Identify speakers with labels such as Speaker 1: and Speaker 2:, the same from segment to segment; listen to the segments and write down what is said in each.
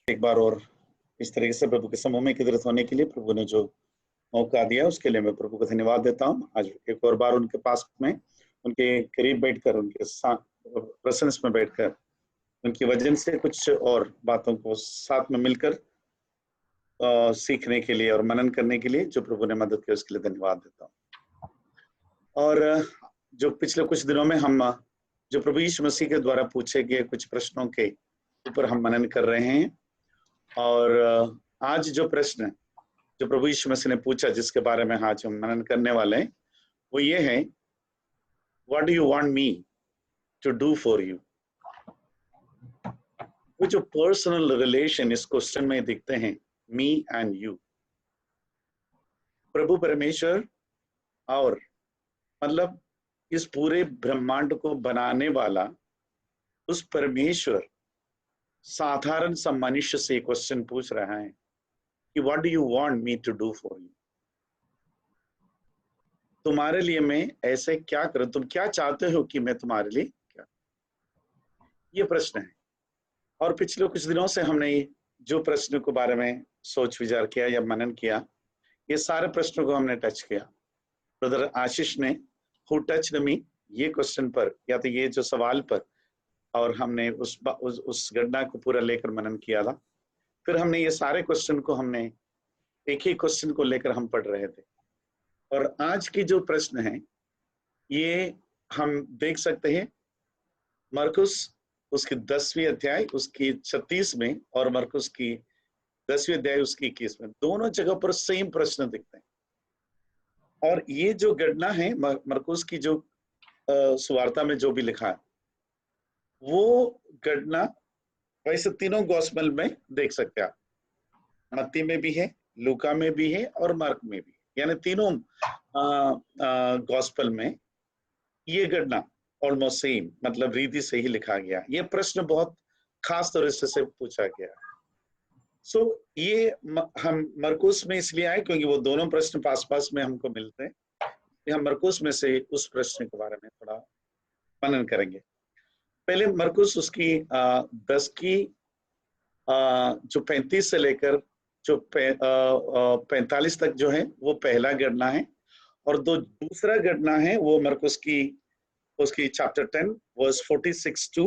Speaker 1: एक बार और इस तरीके से प्रभु के समूह में एकत्रित होने के लिए प्रभु ने जो मौका दिया उसके लिए मैं प्रभु को धन्यवाद देता हूँ। आज एक और बार उनके पास में उनके करीब बैठकर उनके साथ प्रेजेंस में बैठकर उनकी वजह से कुछ और बातों को साथ में मिलकर सीखने के लिए और मनन करने के लिए जो प्रभु ने मदद की उसके लिए धन्यवाद देता हूँ। और जो पिछले कुछ दिनों में हम जो प्रभु यीशु मसीह के द्वारा पूछे गए कुछ प्रश्नों के ऊपर हम मनन कर रहे हैं। और आज जो प्रश्न जो प्रभु यीशु मसीह ने पूछा जिसके बारे में आज हम मनन करने वाले हैं वो ये है, what do you want me to do for you. वो जो पर्सनल रिलेशन इस क्वेश्चन में दिखते हैं, मी एंड यू, प्रभु परमेश्वर और मतलब इस पूरे ब्रह्मांड को बनाने वाला उस परमेश्वर साधारण सा मनुष्य से क्वेश्चन पूछ रहा है कि what do you want me to do for you. तुम्हारे लिए मैं ऐसे क्या करूं, तुम क्या चाहते हो कि मैं तुम्हारे लिए क्या, ये प्रश्न है। और पिछले कुछ दिनों से हमने जो प्रश्न के बारे में सोच विचार किया या मनन किया, ये सारे प्रश्नों को हमने टच किया। ब्रदर आशीष ने हु टच्ड मी ये क्वेश्चन पर या तो ये जो सवाल पर, और हमने उस घटना को पूरा लेकर मनन किया था। फिर हमने ये सारे क्वेश्चन को हमने एक ही क्वेश्चन को लेकर हम पढ़ रहे थे। और आज की जो प्रश्न है ये हम देख सकते हैं मरकुस उसकी 10वीं अध्याय उसकी 36 में और मरकुस की 10वीं अध्याय उसकी 21 में, दोनों जगह पर सेम प्रश्न दिखते हैं। और ये जो घटना है मरकुस की जो सुवार्ता में जो भी लिखा है वो घटना वैसे तीनों गॉस्पेल में देख सकते हैं आप। मत्ती में भी है, लूका में भी है और मार्क में भी, यानी तीनों गॉस्पेल में ये घटना ऑलमोस्ट सेम मतलब रीति से ही लिखा गया। ये प्रश्न बहुत खास तरह से पूछा गया। सो ये हम मरकुस में इसलिए आए क्योंकि वो दोनों प्रश्न पास पास में हमको मिलते हैं। हम मरकुस में से उस प्रश्न के बारे में थोड़ा मनन करेंगे। पहले मरकुस उसकी 10 की जो 35 से लेकर जो 45 तक जो है वो पहला घटना है। और दूसरा घटना है वो मरकुस की उसकी चैप्टर 10 वर्स 46 टू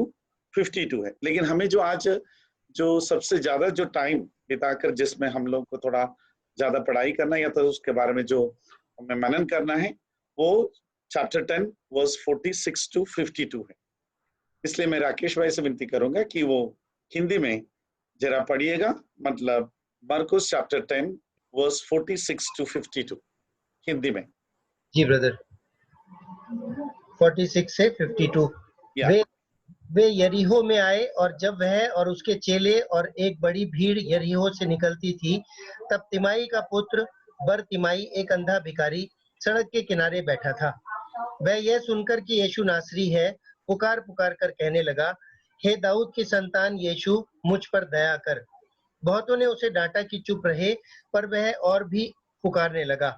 Speaker 1: 52 है। लेकिन हमें जो आज जो सबसे ज्यादा जो टाइम बिताकर जिसमें हम लोग को थोड़ा ज्यादा पढ़ाई करना या तो उसके बारे में जो हमें मनन करना है वो चैप्टर 10 वर्स 46 टू 52 है। इसलिए मैं राकेश भाई से विनती करूंगा कि वो हिंदी में जरा पढ़िएगा, मतलब मरकुस चैप्टर 10 वर्स 46 टू 52 हिंदी में।
Speaker 2: जी ब्रदर, 46 से 52। वे यरीहो में आए और जब वह और उसके चेले और एक बड़ी भीड़ यरीहो से निकलती थी तब तिमाई का पुत्र बरतिमाई एक अंधा भिखारी सड़क के किनारे बैठा था। वह यह सुनकर कि यीशु नासरी है पुकार पुकार कर कहने लगा, हे दाऊद की संतान यीशु मुझ पर दया कर। बहुतों ने उसे डांटा कि चुप रहे, पर वह और भी पुकारने लगा,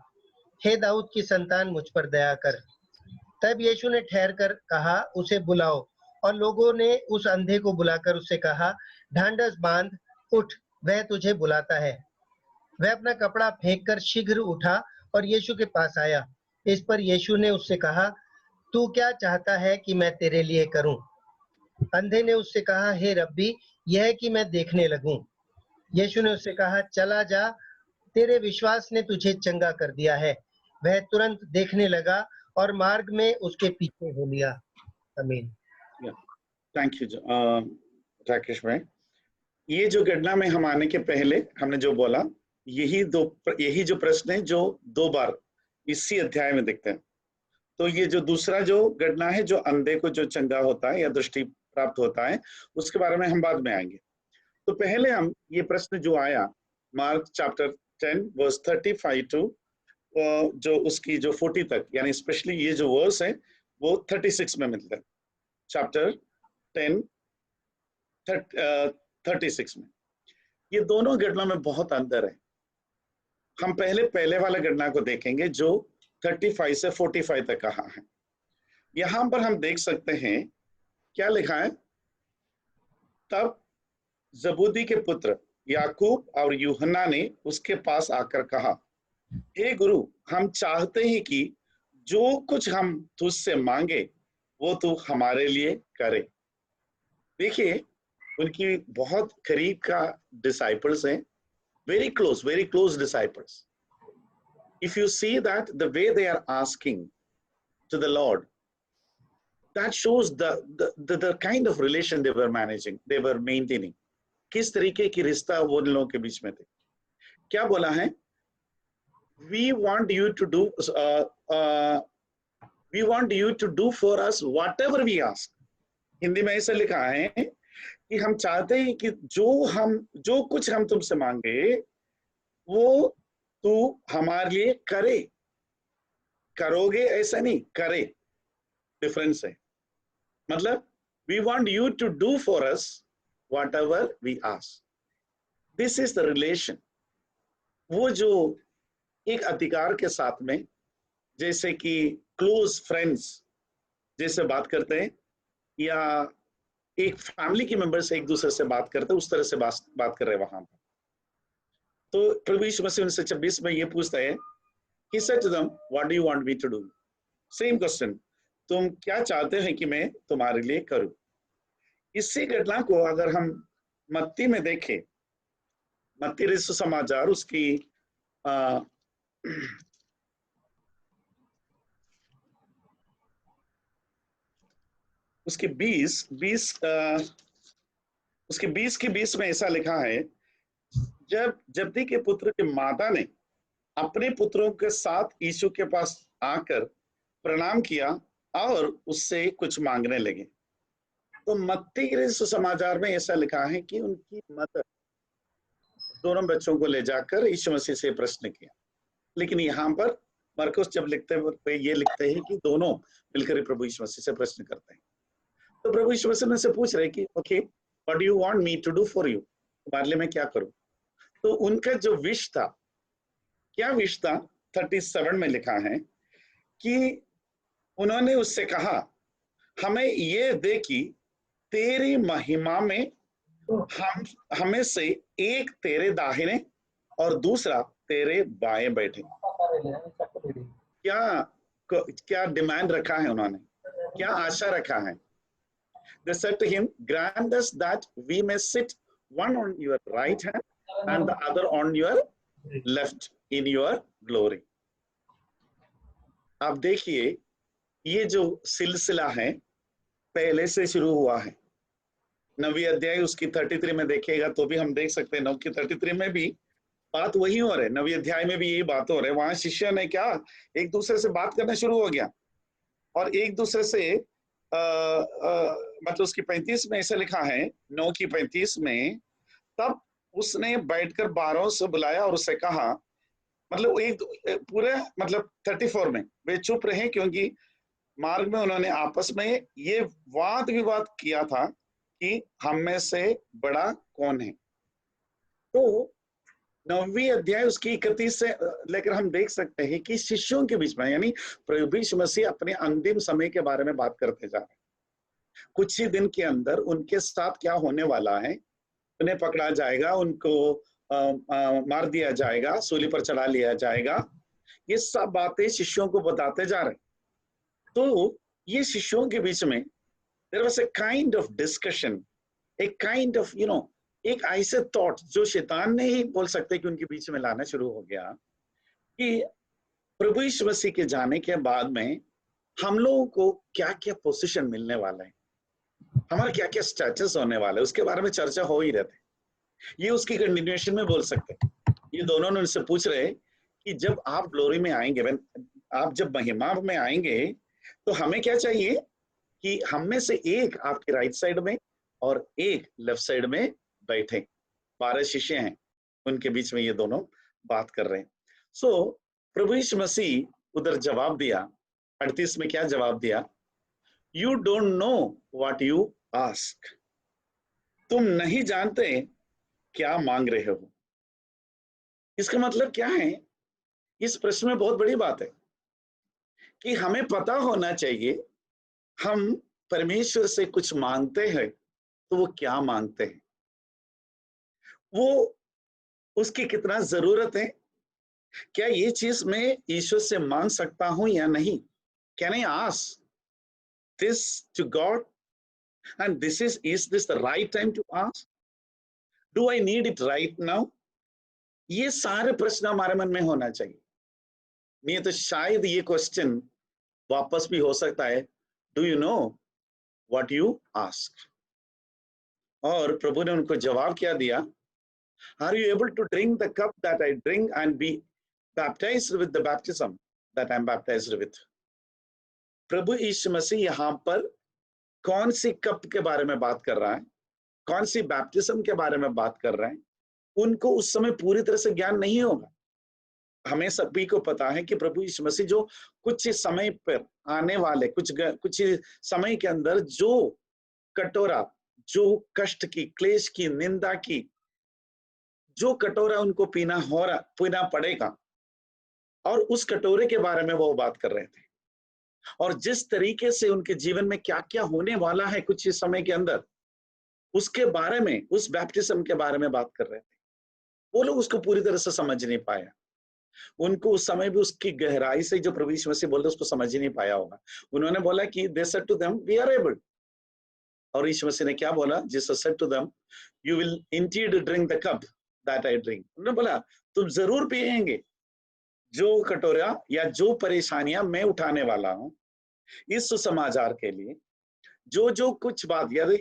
Speaker 2: हे दाऊद की संतान मुझ पर दया कर। तब यीशु ने ठहर कर कहा, उसे बुलाओ। और लोगों ने उस अंधे को बुलाकर उससे कहा, ढांढस बांध, उठ, वह तुझे बुलाता है। वह अपना कपड़ा फेंककर शीघ्र उठा और यीशु के पास आया। इस पर यीशु ने उससे कहा, तू क्या चाहता है कि मैं तेरे लिए करूं? अंधे ने उससे कहा, हे रब्बी, यह कि मैं देखने लगूं। यीशु ने उससे कहा, चला जा, तेरे विश्वास ने तुझे चंगा कर दिया है। वह तुरंत देखने लगा और मार्ग में उसके पीछे हो लिया। आमीन।
Speaker 1: थैंक यू राकेश भाई। ये जो घटना में हम आने के पहले हमने जो बोला यही जो प्रश्न है जो 2 बार इसी अध्याय में दिखते हैं। तो ये जो दूसरा जो घटना है जो अंधे को जो चंगा होता है या दृष्टि प्राप्त होता है उसके बारे में हम बाद में आएंगे। तो पहले हम ये प्रश्न जो आया मार्क चैप्टर 10 वर्स 35 टू जो उसकी जो 40 तक, यानी स्पेशली ये जो वर्स है वो 36 में मिलता है। चैप्टर 10 36 में ये दोनों घटना में बहुत अंतर है। हम पहले वाला घटना को देखेंगे जो 35 से 45 तक कहा है। यहां पर हम देख सकते हैं क्या लिखा है, तब जबूदी के पुत्र याकूब और यूहन्ना ने उसके पास आकर कहा, हे गुरु, हम चाहते हैं कि जो कुछ हम तुझसे मांगे वो तू हमारे लिए करे। देखिए, उनकी बहुत करीब का डिसाइपल्स हैं, very close disciples. If you see that the way they are asking to the Lord, that shows the kind of relation they were managing, they were maintaining. किस तरीके की रिश्ता वो लोगों के बीच में थे। क्या बोला है? We want you to do we want you to do for us whatever we ask. Hindi में ऐसा लिखा है कि हम चाहते हैं कि जो कुछ हम तुमसे मांगे वो तू हमारे लिए करे। करोगे ऐसा नहीं, करे, डिफरेंस है। मतलब we want you to do for us whatever we ask. This is the relation. वो जो एक अधिकार के साथ में, जैसे कि क्लोज फ्रेंड्स जैसे बात करते हैं, या एक फैमिली के मेंबर से एक दूसरे से बात करते हैं, उस तरह से बात कर रहे हैं वहां पर। तो प्रभु यीशु मसीह 1926 में ये पूछता है, He said to them, what do you want me to do? Same question. तुम क्या चाहते हैं कि मैं तुम्हारे लिए करूं? इसी घटना को अगर हम मत्ती में देखें, मत्ती रचित सुसमाचार उसकी उसके 20 में ऐसा लिखा है, जब जब्दी के पुत्र के माता ने अपने पुत्रों के साथ यीशु के पास आकर प्रणाम किया और उससे कुछ मांगने लगे। तो मत्ती के सुसमाचार में ऐसा लिखा है कि उनकी मदर दोनों बच्चों को ले जाकर यीशु मसीह से प्रश्न किया, लेकिन यहाँ पर मरकुस जब लिखते हुए ये लिखते हैं कि दोनों मिलकर प्रभु यीशु मसीह से प्रश्न करते हैं। तो प्रभु यीशु मसीह से पूछ रहे कि okay, what do you want me to do for you? तुम्हारे लिए मैं क्या करूं? तो उनका जो विश था, क्या विश था? 37 में लिखा है कि उन्होंने उससे कहा, हमें ये दे कि तेरी महिमा में हमें से एक तेरे दाहिने और दूसरा तेरे बाएं बैठे। क्या डिमांड रखा है उन्होंने? क्या आशा रखा है? They said to him, grant us that we may sit one on your right hand and the other on your left in your glory. आप देखिए, ये जो सिलसिला है पहले से शुरू हुआ है। 9वीं अध्याय उसकी 33 में देखिएगा तो भी हम देख सकते हैं, 9 की 33 में भी बात वही हो रहा है। 9वीं अध्याय में भी यही बात हो रहा है। वहां शिष्य ने क्या एक दूसरे से बात करना शुरू हो गया और एक दूसरे से मतलब उसकी 35 में ऐसा लिखा है, 9 की 35 में, तब उसने बैठकर 12 से बुलाया और उससे कहा, मतलब एक पूरे मतलब 34 में वे चुप रहे क्योंकि मार्ग में उन्होंने आपस में ये वाद विवाद किया था कि हम में से बड़ा कौन है। तो 9वीं अध्याय उसकी 31 से लेकर हम देख सकते हैं कि शिष्यों के बीच में, यानी प्रभु यीशु मसीह अपने अंतिम समय के बारे में बात करते जा रहे हैं। कुछ ही दिन के अंदर उनके साथ क्या होने वाला है, उन्हें पकड़ा जाएगा, उनको मार दिया जाएगा, सूली पर चढ़ा लिया जाएगा, ये सब बातें शिष्यों को बताते जा रहे हैं। तो ये शिष्यों के बीच में there was a kind of discussion, a kind of एक ऐसे थॉट जो शैतान ने ही बोल सकते कि उनके बीच में लाना शुरू हो गया कि प्रभु यीशु मसीह के जाने के बाद में हम लोगों को क्या क्या पोजीशन मिलने वाला है, हमारा क्या क्या स्टेटस होने वाला है, उसके बारे में चर्चा हो ही रहती। ये उसकी कंटिन्यूएशन में बोल सकते हैं। ये दोनों ने उनसे पूछ रहे कि जब आप ग्लोरी में आएंगे, आप जब महिमा में आएंगे तो हमें क्या चाहिए कि हम में से एक आपके राइट साइड में और एक लेफ्ट साइड में बैठे। 12 शिष्य हैं, उनके बीच में ये दोनों बात कर रहे हैं। सो प्रभु यीशु मसीह उधर जवाब दिया, 38 में क्या जवाब दिया? You don't know what you ask. तुम नहीं जानते क्या मांग रहे हो। इसका मतलब क्या है? इस प्रश्न में बहुत बड़ी बात है कि हमें पता होना चाहिए हम परमेश्वर से कुछ मांगते हैं तो वो क्या मांगते हैं। वो उसकी कितना जरूरत है, क्या ये चीज मैं ईश्वर से मांग सकता हूं या नहीं? Can I ask this to God? And is this the right time to ask? Do I need it right now? ये सारे प्रश्न हमारे मन में होना चाहिए। नहीं तो शायद ये क्वेश्चन वापस भी हो सकता है, do you know what you ask? और प्रभु ने उनको जवाब क्या दिया? Are you able to drink the cup that I drink and be baptized with the baptism that I am baptized with? प्रभु यीशु मसीह यहाँ पर कौन सी कप के बारे में बात कर रहा है, कौन सी बैप्टिज्म के बारे में बात कर रहे हैं, उनको उस समय पूरी तरह से ज्ञान नहीं होगा। हमें सभी को पता है कि प्रभु यीशु मसीह जो कुछ समय पर आने वाले कुछ समय के अंदर जो कटोरा, जो कष्ट की, क्लेश की, निंदा की, जो कटोरा उनको पीना पड़ेगा, और उस कटोरे के बारे में वो बात कर रहे थे। और जिस तरीके से उनके जीवन में क्या क्या होने वाला है कुछ इस समय के अंदर, उसके बारे में, उस बैप्टिज्म के बारे में बात कर रहे थे। वो लोग उसको पूरी तरह से समझ नहीं पाया। उनको उस समय भी उसकी गहराई से जो प्रभु यीशु मसीह बोलते उसको समझ ही नहीं पाया होगा। उन्होंने बोला कि they said to them we are able, और यीशु मसीह ने क्या बोला? Jesus said to them you will indeed drink the cup that I drink. उन्होंने बोला तुम जरूर पिएंगे जो कटोरा या जो परेशानियां मैं उठाने वाला हूं इस सुसमाचार के लिए, जो जो कुछ बात याद,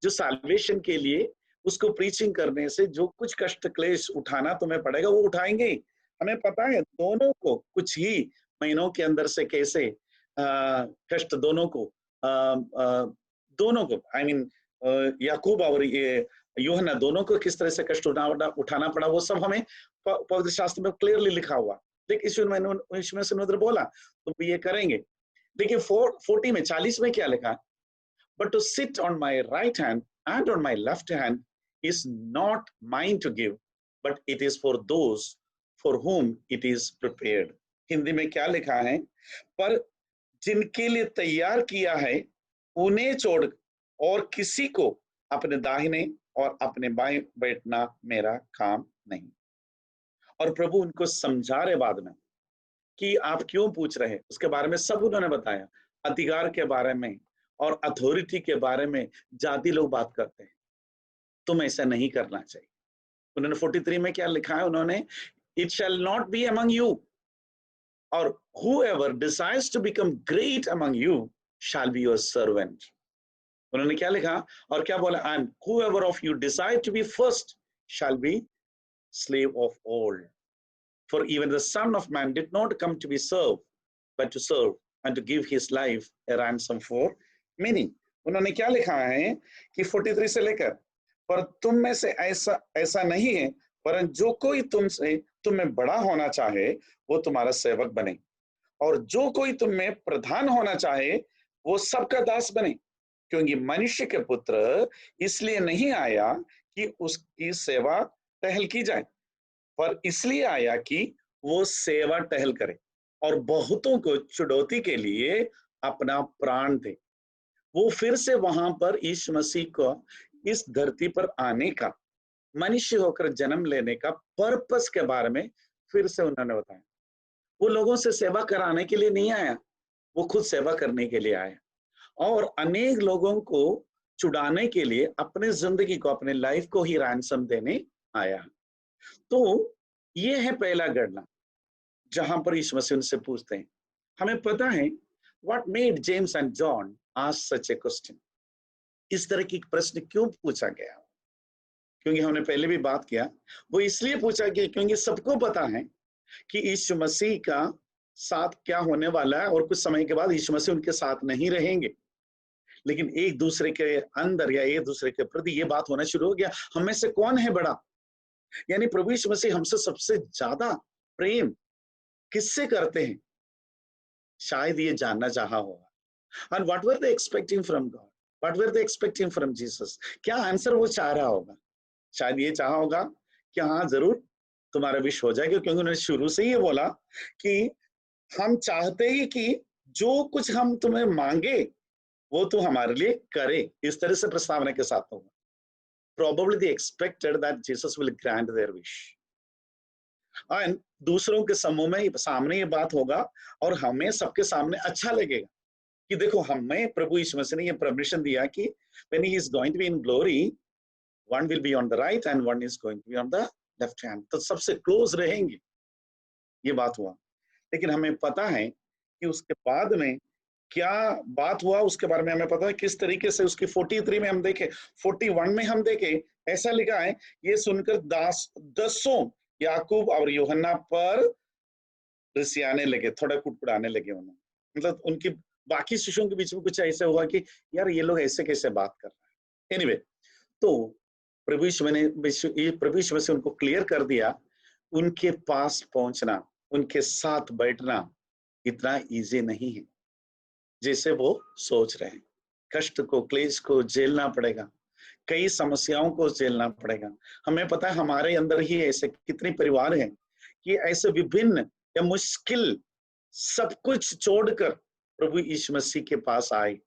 Speaker 1: जो साल्वेशन के लिए उसको प्रीचिंग करने से जो कुछ कष्ट क्लेश उठाना तुम्हें पड़ेगा वो उठाएंगे। हमें पता है दोनों को कुछ ही महीनों के अंदर से कैसे कष्ट दोनों को आई मीन याकूब और ये यूहन्ना दोनों को किस तरह से कष्ट उठाना पड़ा, वो सब हमें पवित्र शास्त्र में क्लियरली लिखा हुआ। लेकिन ईश्वर ने बोला तुम ये करेंगे। देखिए 40 में क्या लिखा? But to sit on my right hand and on my left hand is not mine to give, but it is for those for whom it is prepared. Hindi में क्या लिखा है? पर जिनके लिए तैयार किया है उन्हें छोड़ और किसी को अपने दाहिने और अपने बाएं बैठना मेरा काम नहीं। और प्रभु उनको समझा रहे बाद में कि आप क्यों पूछ रहे हैं, उसके बारे में सब उन्होंने बताया। अधिकार के बारे में और अथॉरिटी के बारे में जाति लोग बात करते हैं, तुम ऐसा नहीं करना चाहिए। उन्होंने 43 में क्या लिखा है? उन्होंने it shall not be among you, और whoever desires to become great among you shall be your servant. उन्होंने क्या लिखा और क्या बोला? and whoever of you desire to be first shall be slave of all. For even the Son of Man did not come to be served, but to serve and to give his life a ransom for many. उन्होंने क्या लिखा है कि 43 से लेकर, पर तुम में से ऐसा नहीं है, परंतु जो कोई तुम में बड़ा होना चाहे वो तुम्हारा सेवक बने, और जो कोई तुम में प्रधान होना चाहे वो सबका दास बने। क्योंकि मनुष्य के पुत्र इसलिए नहीं आया कि उसकी सेवा टहल की जाए, पर इसलिए आया कि वो सेवा टहल करे और बहुतों को छुड़ौती के लिए अपना प्राण दे। वो फिर से वहां पर यीशु मसीह को इस धरती पर आने का, मनुष्य होकर जन्म लेने का पर्पस के बारे में फिर से उन्होंने बताया। वो लोगों से सेवा कराने के लिए नहीं आया, वो खुद सेवा करने के लिए आया और अनेक लोगों को छुड़ाने के लिए अपने जिंदगी को, अपने लाइफ को ही रैंसम देने आया। तो ये है पहला गणना जहां पर यीशु मसीह उनसे पूछते हैं। हमें पता है what made James and John ask such A question. इस तरह की प्रश्न क्यों पूछा गया? क्योंकि हमने पहले भी बात किया, वो इसलिए पूछा गया क्योंकि सबको पता है कि यीशु मसीह का साथ क्या होने वाला है और कुछ समय के बाद यीशु मसीह उनके साथ नहीं रहेंगे। लेकिन एक दूसरे के अंदर या एक दूसरे के प्रति ये बात होना शुरू हो गया, हम में से कौन है बड़ा? यानी प्रभु यीशु मसीह हमसे सबसे ज्यादा प्रेम किससे करते हैं? शायद ये जानना चाहा होगा। And what were they expecting from God? What were they expecting from Jesus? क्या आंसर वो चाह रहा होगा? शायद ये चाहा होगा कि हाँ जरूर तुम्हारा विश हो जाएगा, क्योंकि उन्होंने शुरू से ही बोला कि हम चाहते ही कि जो कुछ हम तुम्हें मांगे वो तू हमारे लिए करे। इस तरह से प्रस्तावना के साथ होगा। Probably they expected that Jesus will grant their wish. And दूसरों के समूह में सामने ये बात होगा और हमें सबके सामने अच्छा लगेगा कि देखो हमें प्रभु यीशु मसीह ने ये परमिशन दिया कि when he is going to be in glory, one will be on the right and one is going to be on the left hand, तो सबसे क्लोज रहेंगे, ये बात हुआ। लेकिन हमें पता है कि उसके बाद में क्या बात हुआ उसके बारे में हमें पता है, किस तरीके से उसकी 43 में हम देखें, 41 में हम देखें, ऐसा लिखा है, ये सुनकर दसों याकूब और यूहन्ना पर रिसियाने लगे, थोड़ा कुटकुटाने लगे उन्होंने, मतलब उनकी बाकी शिष्यों के बीच में कुछ ऐसा हुआ कि यार ये लोग ऐसे कैसे बात कर रहे हैं। एनीवे, तो प्रभु यीशु मसीह उनको क्लियर कर दिया, उनके पास पहुंचना, उनके साथ बैठना इतना इजी नहीं है जैसे वो सोच रहे हैं। कष्ट को, क्लेश को झेलना पड़ेगा, कई समस्याओं को झेलना पड़ेगा। हमें पता है हमारे अंदर ही ऐसे कितने परिवार हैं कि ऐसे विभिन्न या मुश्किल सब कुछ छोड़कर प्रभु यीशु मसीह के पास आए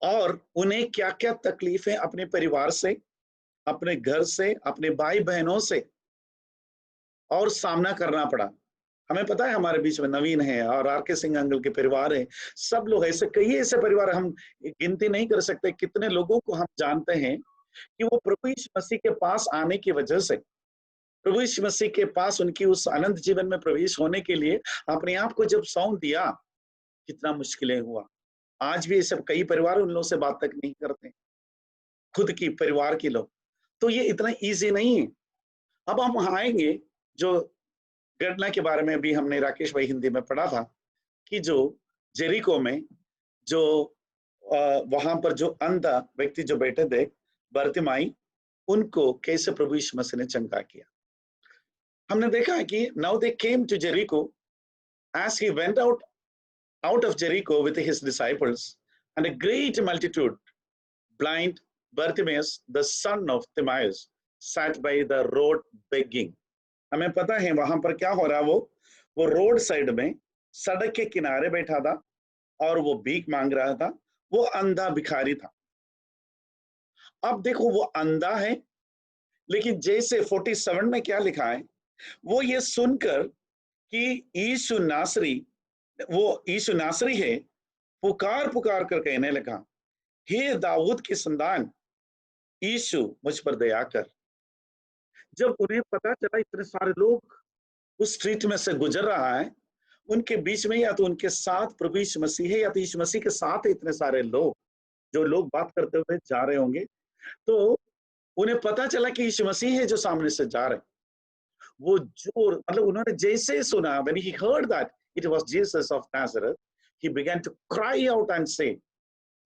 Speaker 1: और उन्हें क्या क्या तकलीफें अपने परिवार से, अपने घर से, अपने भाई बहनों से और सामना करना पड़ा। हमें पता है हमारे बीच में नवीन है और आर.के. सिंह अंकल के परिवार है, सब लोग ऐसे, कई ऐसे परिवार, हम गिनती नहीं कर सकते कितने लोगों को हम जानते हैं कि वो प्रभु यीशु मसीह के पास आने की वजह से, प्रभु यीशु मसीह के पास उनकी उस अनंत जीवन में प्रवेश होने के लिए अपने आप को जब सौंप दिया, कितना मुश्किलें हुआ। आज भी सब कई परिवार उन लोगों से बात तक नहीं करते, खुद की परिवार के लोग, तो ये इतना इजी नहीं है। अब हम आएंगे जो घटना के बारे में भी हमने राकेश भाई हिंदी में पढ़ा था कि जो जेरिको में जो वहां पर जो अंधा व्यक्ति जो बैठे थे बरतिमाई, उनको कैसे प्रभु यीशु मसीह ने चंगा किया। हमने देखा है कि now they came to Jericho, as he went out of Jericho with his disciples, and a great multitude, blind Bartimaeus, the son of Timaeus, sat by the road begging. हमें पता है वहां पर क्या हो रहा है, वो रोड साइड में सड़क के किनारे बैठा था और वो भीख मांग रहा था, वो अंधा भिखारी था। अब देखो वो अंधा है, लेकिन जैसे 47 में क्या लिखा है, वो ये सुनकर कि यीशु नासरी है, पुकार पुकार कर कहने लगा, हे दाऊद की संतान, यीशु मुझ पर दया कर। जब उन्हें पता चला इतने सारे लोग उस स्ट्रीट में से गुजर रहा है, उनके बीच में या तो उनके साथ प्रभु यीशु मसीह है या तो यीशु मसीह के साथ इतने सारे लोग, जो लोग बात करते हुए जा रहे होंगे, तो उन्हें पता चला कि यीशु मसीह है जो सामने से जा रहे। वो जो मतलब उन्होंने जैसे सुना, when he heard that it was Jesus of Nazareth, he began to cry out and say,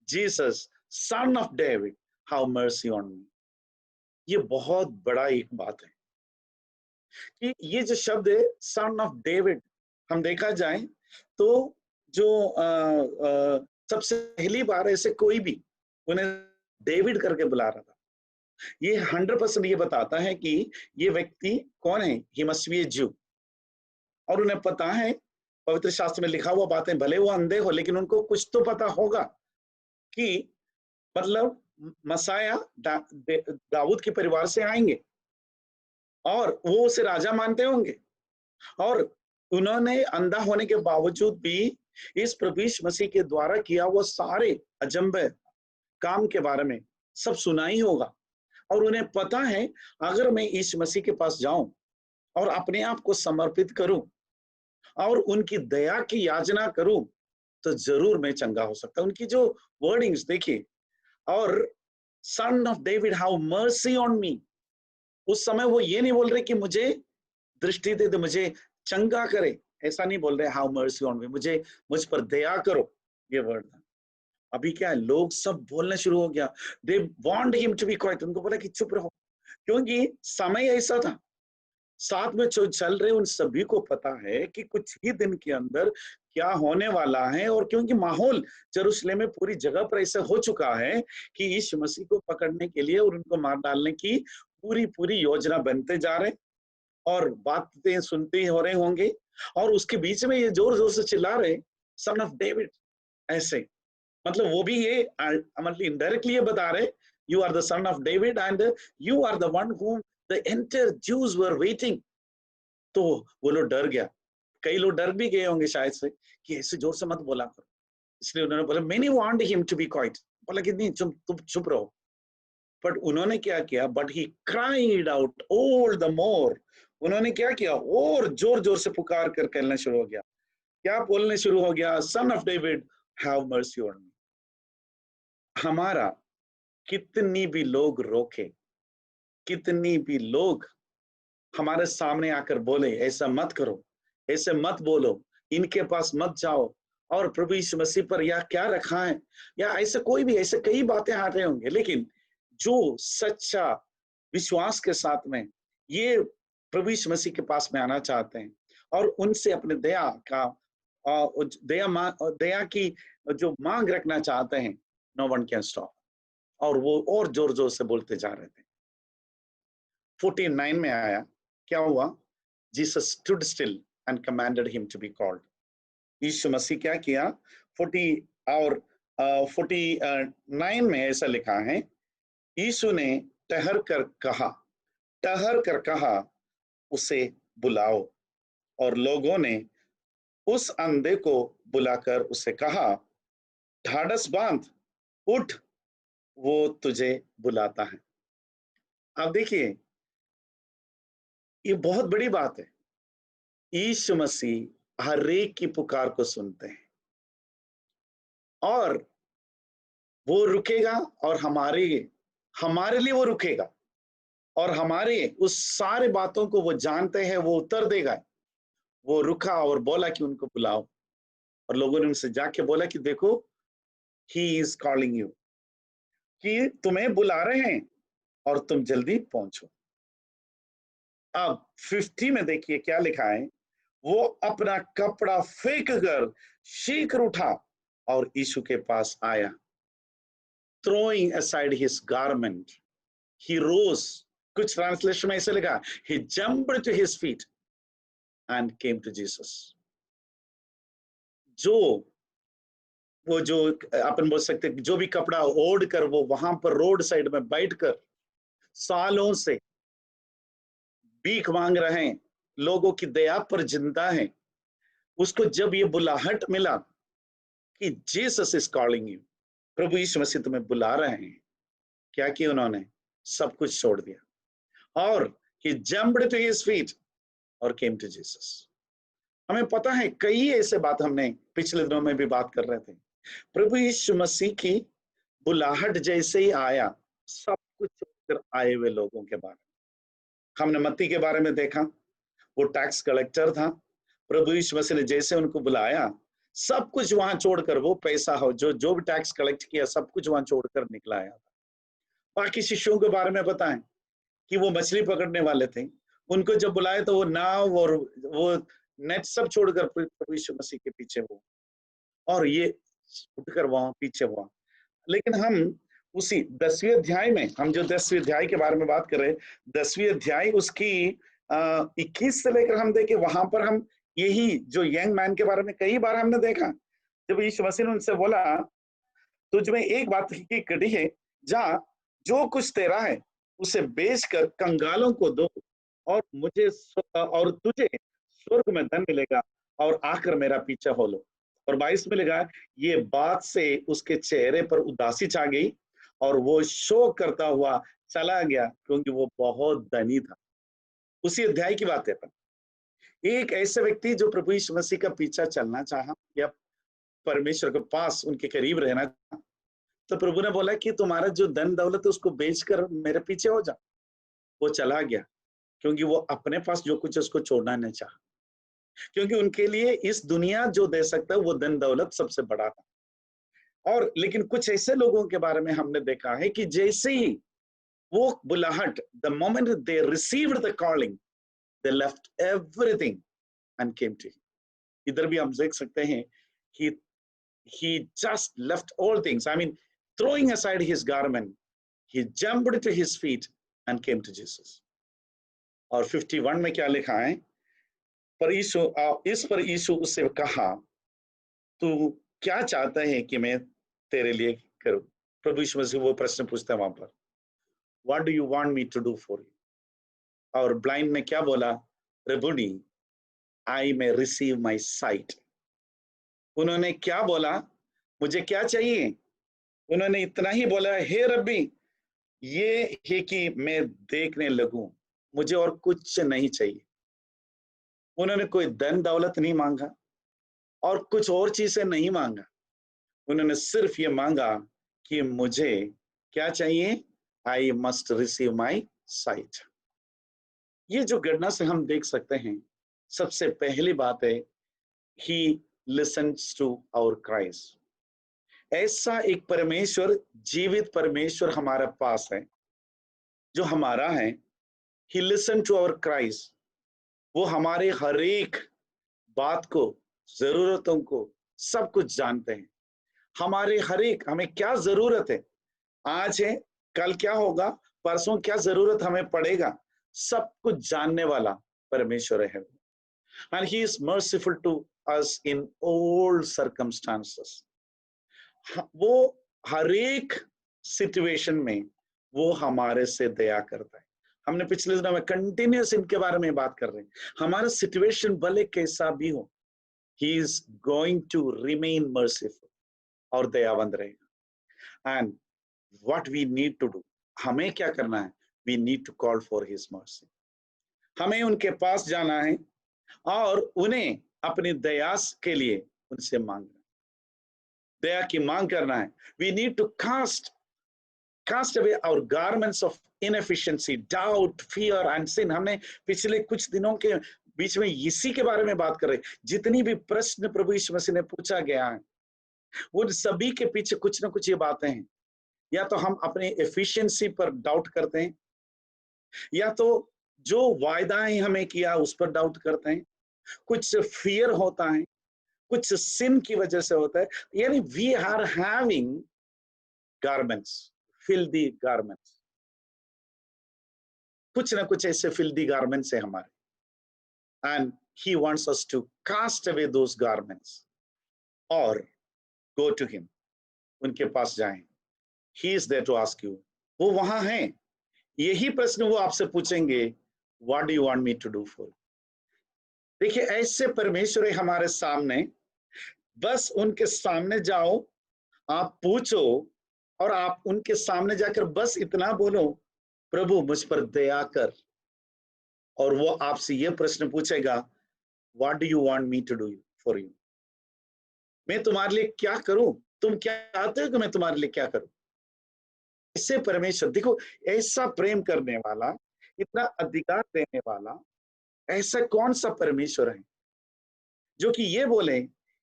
Speaker 1: Jesus, son of David, have mercy on me. ये बहुत बड़ा एक बात है कि ये जो शब्द है सन ऑफ डेविड, हम देखा जाए तो जो सबसे पहली बार ऐसे कोई भी उन्हें डेविड करके बुला रहा था, ये 100% ये बताता है कि ये व्यक्ति कौन है, ही मस्ट बी ए ज्यू। और उन्हें पता है, पवित्र शास्त्र में लिखा हुआ बातें, भले वो अंधे हो लेकिन उनको कुछ तो पता होगा कि मतलब मसाया दाऊद के परिवार से आएंगे और वो उसे राजा मानते होंगे, और उन्होंने अंधा होने के बावजूद भी इस प्रभु यीशु मसीह के द्वारा किया वो सारे अजंबे काम के बारे में सब सुना ही होगा। और उन्हें पता है अगर मैं यीशु मसीह के पास जाऊं और अपने आप को समर्पित करूं और उनकी दया की याचना करूं तो जरूर मैं चंगा हो सकता। उनकी जो वर्डिंग्स देखिए, और सन of David how mercy on me, उस समय वो ये नहीं बोल रहे कि मुझे दृष्टि दे दे, मुझे चंगा करे, ऐसा नहीं बोल रहे, हाउ मर्सी ऑन मी, मुझ पर दया करो, ये वर्ड था। अभी क्या है, लोग सब बोलने शुरू हो गया, they want him to be quiet, उनको बोला कि चुप रहो, क्योंकि समय ऐसा था। साथ में जो चल रहे उन सभी को पता है कि कुछ ही दिन के अंदर क्या होने वाला है, और क्योंकि माहौल यरूशलेम में पूरी जगह पर ऐसा हो चुका है कि यीशु मसीह को पकड़ने के लिए और उनको मार डालने की पूरी योजना बनते जा रहे और बातें सुनते हो रहे होंगे, और उसके बीच में ये जोर जोर से चिल्ला रहे सन ऑफ डेविड, ऐसे मतलब वो भी ये मतलब इनडायरेक्टली ये बता रहे, you are the son of David and you are the one whom the entire Jews were waiting। तो वो लोग डर गया। कई लोग डर भी गए होंगे शायद से कि ऐसे जोर से मत बोला करो, इसलिए उन्होंने बोला many want him to be quiet, बोला कि नहीं तुम चुप रहो। बट उन्होंने क्या किया, but he cried out all the more, उन्होंने क्या किया, और जोर जोर से पुकार कर कहना शुरू हो गया। क्या बोलने शुरू हो गया, सन of David have mercy on me. हमारा कितनी भी लोग रोके, कितनी भी लोग हमारे सामने आकर बोले ऐसा मत करो, ऐसे मत बोलो, इनके पास मत जाओ, और प्रभु यीशु मसीह पर या क्या रखा है, या ऐसे कोई भी ऐसे कई बातें आ रहे होंगे, लेकिन जो सच्चा विश्वास के साथ में ये प्रभु यीशु मसीह के पास में आना चाहते हैं और उनसे अपने दया का दया की जो मांग रखना चाहते हैं, नो वन कैन स्टॉप। और वो और जोर जोर से बोलते जा रहे थे। 49 में आया, क्या हुआ, Jesus stood still and commanded him to be called. Yeshu Masih क्या किया, 49 में ऐसा लिखा है, यीशु ने ठहर कर कहा उसे बुलाओ, और लोगों ने उस अंधे को बुलाकर उसे कहा, ढाढ़स बांध, उठ, वो तुझे बुलाता है। अब देखिए, ये बहुत बड़ी बात है। यीशु मसीह हर एक की पुकार को सुनते हैं और वो रुकेगा, और हमारे लिए वो रुकेगा, और हमारे उस सारे बातों को वो जानते हैं, वो उत्तर देगा। वो रुका और बोला कि उनको बुलाओ, और लोगों ने उनसे जाके बोला कि देखो, ही इज कॉलिंग यू, कि तुम्हें बुला रहे हैं और तुम जल्दी पहुंचो। अब 50 में देखिए क्या लिखा है, वो अपना कपड़ा फेंक कर शीघ्र उठा और यीशु के पास आया। throwing aside his garment, he rose. कुछ ट्रांसलेशन में ऐसे लिखा, he jumped to his feet and came to Jesus. वो जो अपन बोल सकते, जो भी कपड़ा ओढ़ कर वो वहां पर रोड साइड में बैठकर सालों से भीख मांग रहे हैं, लोगों की दया पर जिंदा है, उसको जब ये बुलाहट मिला कि जीसस इज कॉलिंग यू, प्रभु यीशु मसीह तुम्हें बुला रहे हैं, क्या किया उन्होंने, सब कुछ छोड़ दिया और he jumped to his feet और came to Jesus। हमें पता है कई ऐसे बात हमने पिछले दिनों में भी बात कर रहे थे। प्रभु यीशु मसीह की बुलाहट जैसे ही आया, सब कुछ छोड़कर आए हुए लोगों के बारे में हमने मत्ती के बारे में देखा। वो टैक्स कलेक्टर था, प्रभु यीशु मसीह ने जैसे उनको बुलाया, सब कुछ वहां छोड़कर, वो पैसा हो जो भी टैक्स कलेक्ट किया, सब कुछ वहां छोड़कर निकला आया था। बाकी शिष्यों के बारे में बताएं कि वो मछली पकड़ने वाले थे, उनको जब बुलाए तो वो नाव और वो नेट सब छोड़कर प्रभु यीशु मसीह के पीछे वो, और ये उठकर वहां पीछे हुआ। लेकिन हम उसी 10वें अध्याय में, हम जो 10वें अध्याय के बारे में बात कर रहे हैं, 10वें अध्याय उसकी 21 से लेकर हम देखें, वहां पर हम यही जो यंग मैन के बारे में कई बार हमने देखा। जब यीशु मसीह ने उनसे बोला, तुझ में एक बात की कड़ी है, जा, जो कुछ तेरा है उसे बेचकर कंगालों को दो, और तुझे स्वर्ग में धन मिलेगा, और आकर मेरा पीछा हो लो। और 22 में लिखा, ये बात से उसके चेहरे पर उदासी छा गई और वो शोक करता हुआ चला गया, क्योंकि वो बहुत धनी था। उसी अध्याय की बात है। एक ऐसे व्यक्ति जो प्रभु यीशु मसीह का पीछा चलना चाहा या परमेश्वर के पास उनके करीब रहना, तो प्रभु ने बोला कि तुम्हारा जो धन दौलत है उसको बेचकर मेरे पीछे हो जा। वो चला गया, क्योंकि वो अपने पास जो कुछ उसको छोड़ना नहीं चाहा, क्योंकि उनके लिए इस दुनिया जो दे सकता है वो धन दौलत सबसे बड़ा था। और लेकिन कुछ ऐसे लोगों के बारे में हमने देखा है कि जैसे ही वो बुलाहट, the moment they received the calling, they left everything and came to him. इधर भी हम देख सकते हैं कि he just left all things, I mean, throwing aside his garment, he jumped to his feet and came to Jesus। और 51 में क्या लिखा है, इस पर यीशु उससे कहा, तू क्या चाहता है कि मैं तेरे लिए करूं। प्रभु यीशु मसीह वो प्रश्न पूछता है वहां पर, What do you want me to do for you? और ब्लाइंड ने क्या बोला, रबुनी, I may receive my sight. उन्होंने क्या बोला? मुझे क्या चाहिए? उन्होंने इतना ही बोला, हे रब्बी, ये है कि मैं देखने लगूं, मुझे और कुछ नहीं चाहिए। उन्होंने कोई धन दौलत नहीं मांगा और कुछ और चीजें नहीं मांगा। उन्होंने सिर्फ ये मांगा कि मुझे क्या चाहिए? I must receive my site. ये जो घटना से हम देख सकते हैं, सबसे पहली बात है, he listens to our cries. ऐसा एक परमेश्वर, जीवित परमेश्वर हमारे पास है, जो हमारा है। He listen to our cries. वो हमारे हर एक बात को, जरूरतों को, सब कुछ जानते हैं। हमारे हर एक, हमें क्या जरूरत है, आज है, कल क्या होगा, परसों क्या जरूरत हमें पड़ेगा, सब कुछ जानने वाला परमेश्वर है। And he is merciful to us in all circumstances. वो हर एक सिचुएशन में वो हमारे से दया करता है। हमने पिछले दिनों में कंटिन्यूस इनके बारे में बात कर रहे हैं। हमारा सिचुएशन भले कैसा भी हो, he is going to remain merciful और दयावंत रहेगा। And what we need to do, हमें क्या करना है? We need to call for his mercy. हमें उनके पास जाना है और उन्हें अपनी दया के लिए उनसे मांगना है, दया की मांग करना है। We need to cast away our garments of inefficiency, doubt, fear and sin. हमने पिछले कुछ दिनों के बीच में इसी के बारे में बात कर रहे। जितनी भी प्रश्न प्रभु यीशु मसीह ने पूछा गया है, उन सभी के पीछे कुछ ना कुछ ये बातें हैं। या तो हम अपने एफिशिएंसी पर डाउट करते हैं, या तो जो वायदाएं हमें किया उस पर डाउट करते हैं, कुछ फियर होता है, कुछ सिन की वजह से होता है। यानी we are having garments, filthy garments, कुछ ना कुछ ऐसे फिल्दी गारमेंट्स है हमारे। And he wants us to cast away those garments or go to him. उनके पास जाएं। He is there to ask you. वो वहां हैं। यही प्रश्न वो आपसे पूछेंगे, What do you want me to do for you? देखिए, ऐसे परमेश्वर है हमारे सामने। बस उनके सामने जाओ, आप पूछो और आप उनके सामने जाकर बस इतना बोलो, प्रभु मुझ पर दया कर। और वो आपसे ये प्रश्न पूछेगा, What do you want me to do for you? मैं तुम्हारे लिए क्या करूं? तुम क्या चाहते हो कि मैं तुम्हारे लिए क्या करूं? इससे परमेश्वर, देखो, ऐसा प्रेम करने वाला, इतना अधिकार देने वाला, ऐसा कौन सा परमेश्वर है जो कि ये बोले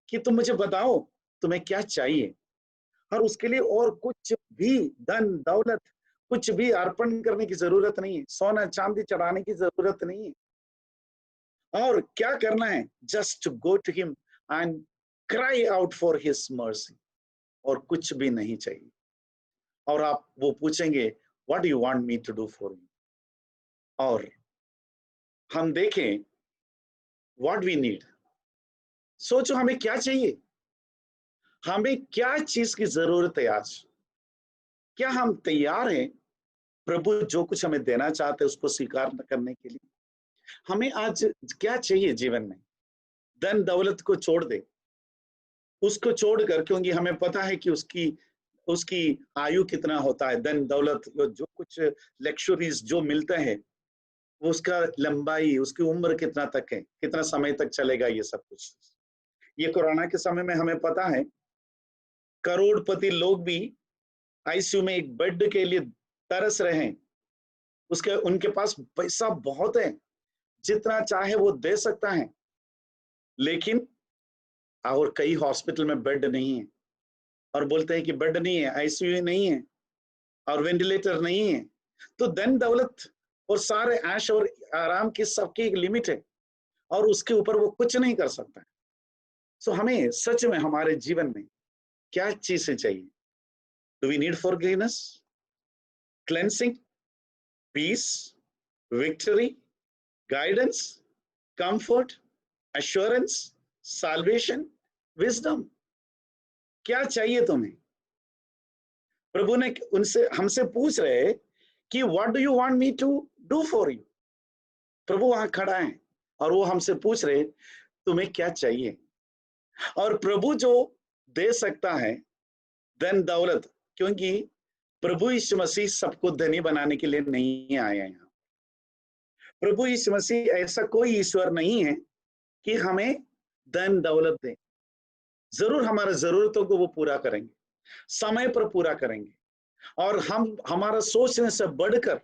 Speaker 1: कि तुम मुझे बताओ तुम्हें क्या चाहिए, और उसके लिए और कुछ भी धन दौलत, कुछ भी अर्पण करने की जरूरत नहीं है, सोना चांदी चढ़ाने की जरूरत नहीं है। और क्या करना है? Just to go to him and cry out for his mercy, और कुछ भी नहीं चाहिए। और आप वो पूछेंगे, what do you want me to do for you? और हम देखें व्हाट वी नीड। सोचो हमें क्या चाहिए, हमें क्या चीज की जरूरत है आज? क्या हम तैयार हैं प्रभु जो कुछ हमें देना चाहते हैं उसको स्वीकार करने के लिए? हमें आज क्या चाहिए जीवन में? धन दौलत को छोड़ दे, उसको छोड़कर, क्योंकि हमें पता है कि उसकी उसकी आयु कितना होता है। धन दौलत, जो कुछ लग्जरीज जो मिलते हैं, वो उसका लंबाई, उसकी उम्र कितना तक है, कितना समय तक चलेगा, ये सब कुछ। ये कोरोना के समय में हमें पता है, करोड़पति लोग भी आईसीयू में एक बेड के लिए तरस रहे हैं। उसके उनके पास पैसा बहुत है, जितना चाहे वो दे सकता है, लेकिन और कई हॉस्पिटल में बेड नहीं है, और बोलते हैं कि बेड नहीं है, आईसीयू नहीं है और वेंटिलेटर नहीं है। तो धन दौलत और सारे ऐश और आराम की सबकी एक लिमिट है, और उसके ऊपर वो कुछ नहीं कर सकता है। सो हमें सच में हमारे जीवन में क्या चीजें चाहिए? Do we need forgiveness, cleansing, peace, victory, guidance, comfort, assurance, salvation, wisdom? क्या चाहिए तुम्हें? प्रभु ने उनसे हमसे पूछ रहे कि what do you want me to do for you? प्रभु वहां खड़ा है, और वो हमसे पूछ रहे तुम्हें क्या चाहिए। और प्रभु जो दे सकता है धन दौलत, क्योंकि प्रभु यीशु मसीह सबको धनी बनाने के लिए नहीं आए हैं। यहाँ प्रभु यीशु मसीह ऐसा कोई ईश्वर नहीं है कि हमें धन दौलत दे। जरूर हमारे जरूरतों को वो पूरा करेंगे, समय पर पूरा करेंगे, और हम हमारा सोचने से बढ़कर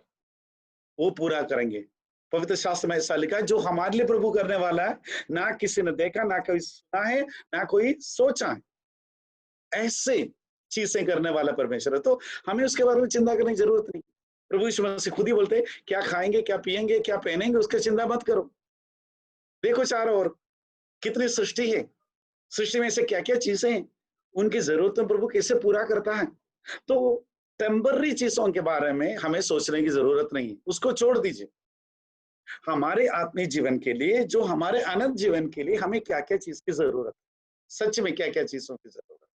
Speaker 1: वो पूरा करेंगे। पवित्र शास्त्र में ऐसा लिखा है, जो हमारे लिए प्रभु करने वाला है ना किसी ने देखा, ना कोई सुना है, ना कोई सोचा है। ऐसे चीजें करने वाला परमेश्वर है, तो हमें उसके बारे में चिंता करने की जरूरत नहीं। प्रभु यीशु मसीह खुद ही बोलते हैं, क्या खाएंगे, क्या पिएंगे, क्या पहनेंगे, उसकी चिंता मत करो। देखो चारों ओर कितनी सृष्टि है, सृष्टि में से क्या क्या चीजें हैं, उनकी जरूरतों प्रभु कैसे पूरा करता है। तो टेम्पररी चीजों के बारे में हमें सोचने की जरूरत नहीं है, उसको छोड़ दीजिए। हमारे आत्मिक जीवन के लिए, जो हमारे अनंत जीवन के लिए हमें क्या क्या चीज की जरूरत है, सच में क्या क्या चीजों की जरूरत है,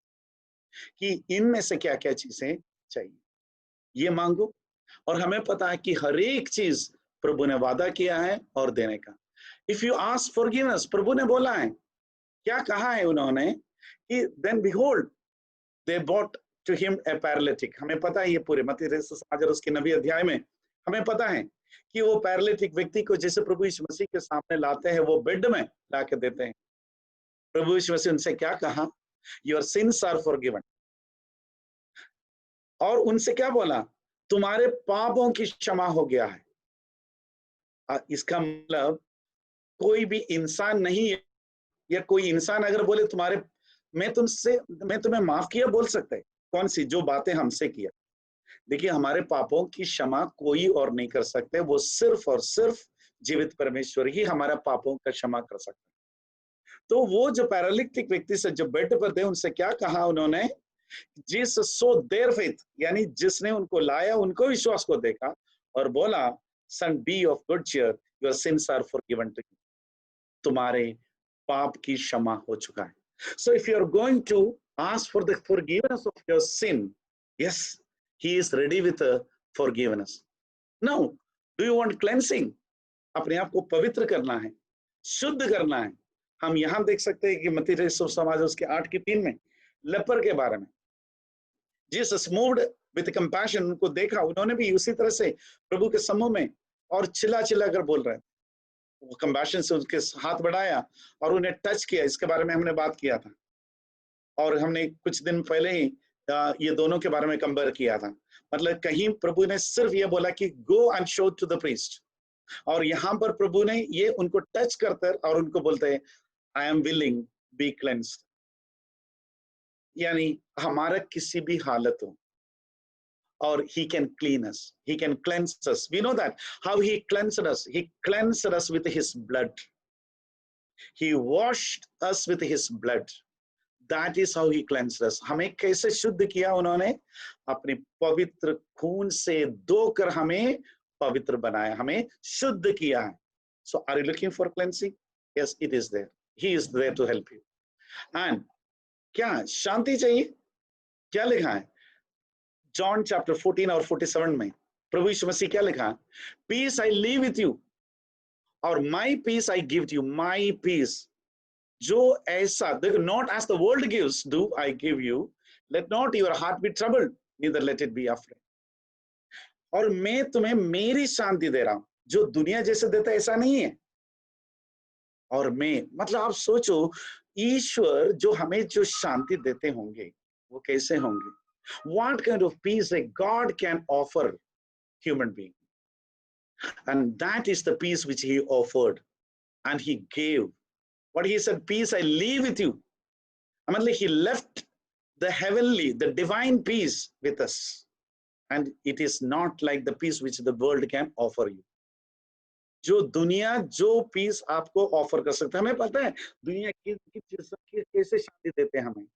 Speaker 1: कि इनमें से क्या क्या चीजें चाहिए, ये मांगो। और हमें पता है कि हर एक चीज प्रभु ने वादा किया है और देने का। इफ यू आस्क फॉरगिवनेस, प्रभु ने बोला है, क्या कहा है उन्होंने कि then behold they brought to him a paralytic. हमें पता है ये पूरे मत्ती समाचार और उसके 9वें अध्याय में हमें पता है कि वो पैरालिटिक व्यक्ति को जैसे प्रभु यीशु मसीह के सामने लाते हैं, वो बेड में लाके देते हैं। प्रभु यीशु मसीह उनसे क्या कहा, योर सिंस आर फॉरगिवन। और उनसे क्या बोला, तुम्हारे पापों की क्षमा हो गया है। इसका मतलब कोई भी इंसान नहीं है, या कोई इंसान अगर बोले तुम्हारे मैं तुम्हें माफ किया, बोल सकता है। कौन सी, जो बातें हमसे किया। देखिए, हमारे पापों की क्षमा कोई और नहीं कर सकते, वो सिर्फ और सिर्फ जीवित परमेश्वर ही हमारा पापों का क्षमा कर सकते हैं। तो वो जो पैरालिटिक व्यक्ति से जो बेड पर थे, उनसे क्या कहा उन्होंने, जीसस सो देयर फेथ, यानी जिसने उनको लाया, उनको विश्वास को देखा और बोला, son be of good cheer, your sins are forgiven to you. तुम्हारे पाप की क्षमा हो चुका है। So if you are going to ask for the forgiveness of your sin, yes, he is ready with a forgiveness. Now, do you want cleansing? अपने आप को पवित्र करना है, शुद्ध करना है। हम यहां देख सकते हैं कि मत्ती समाचार उसके 8:3 में लेपर के बारे में, जीसस मूव्ड विद कंपैशन, उनको देखा, उन्होंने भी उसी तरह से प्रभु के समूह में और चिल्ला चिल्ला कर बोल रहे हैं। वो कंपैशन से उनके हाथ बढ़ाया और उन्हें टच किया। इसके बारे में हमने बात किया था, और हमने कुछ दिन पहले ही ये दोनों के बारे में कंपेयर किया था। मतलब कहीं प्रभु ने सिर्फ ये बोला कि go and show to the priest, और यहाँ पर प्रभु ने ये उनको टच करते और उनको बोलते हैं, I am willing, be cleansed. यानी हमारा किसी भी हालत हो, or he can clean us, he can cleanse us. We know that how he cleansed us. He cleansed us with his blood. He washed us with his blood. That is how he cleansed us. हमें कैसे शुद्ध किया उन्होंने, अपने पवित्र खून से धोकर हमें पवित्र बनाया, हमें शुद्ध किया है। So are you looking for cleansing? Yes, it is there. He is there to help you. And क्या शांति चाहिए, क्या लिखा है जॉन चैप्टर 14 और 47 में प्रभु यीशु मसीह क्या लिखा, peace I leave with you और my peace I give you. My peace, जो ऐसा देखो, not as the world gives do I give you, let not your heart be troubled neither let it be afraid. और मैं तुम्हें मेरी शांति दे रहा हूं, जो दुनिया जैसे देता है ऐसा नहीं है। और मैं मतलब आप सोचो, ईश्वर जो हमें जो शांति देते होंगे वो कैसे होंगे। What kind of peace that God can offer human being? And that is the peace which he offered and he gave. What he said, peace I leave with you. I mean, like he left the heavenly, the divine peace with us. And it is not like the peace which the world can offer you. जो दुनिया जो piece आपको offer कर सकता है, हमें पता है दुनिया कैसे शांति देते हैं हमें।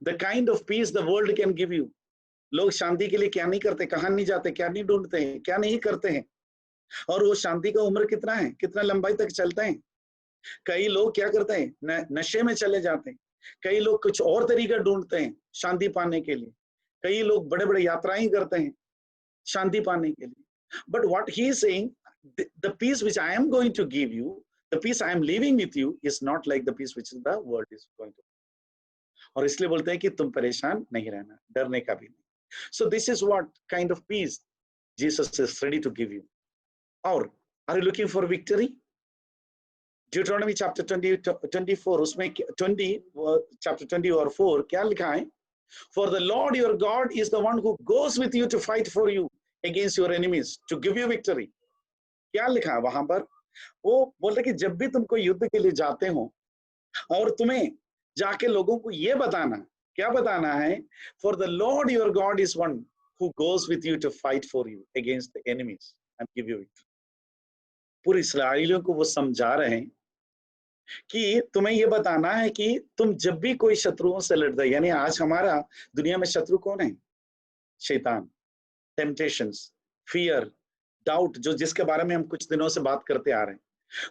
Speaker 1: The kind of peace the world can give you. लोग शांति के लिए क्या नहीं करते, कहाँ नहीं जाते, क्या नहीं ढूंढते हैं, क्या नहीं करते हैं। और वो शांति का उम्र कितना है, कितना लंबाई तक चलता है। कई लोग क्या करते हैं, नशे में चले जाते हैं। कई लोग कुछ और तरीका ढूंढते हैं शांति पाने के लिए। कई लोग बड़े बड़े यात्राएं करते हैं शांति पाने के लिए। But what he is saying, the peace which I am going to give you, the peace I am leaving with you is not like the peace which the world is going to. और इसलिए बोलते हैं कि तुम परेशान नहीं रहना, डरने का भी नहीं. So this is what kind of peace Jesus is ready to give you. और are you looking for victory? Deuteronomy chapter 24 उसमें 20 chapter 20 और 4 क्या लिखा है? For the Lord your God is the one who goes with you to fight for you against your enemies to give you victory. क्या लिखा है वहां पर? वो बोलते कि जब भी तुम कोई युद्ध के लिए जाते हो और तुम्हें जाके लोगों को ये बताना, क्या बताना है? For the Lord your God is one who goes with you to fight for you against the enemies and give you victory. पूरे इस्राएलियों को वो समझा रहे हैं कि तुम्हें ये बताना है कि तुम जब भी कोई शत्रुओं से लड़ते, यानी आज हमारा दुनिया में शत्रु कौन है? शैतान, टेम्पटेशंस, फियर, डाउट, जो जिसके बारे में हम कुछ दिनों से बात करते आ रहे हैं,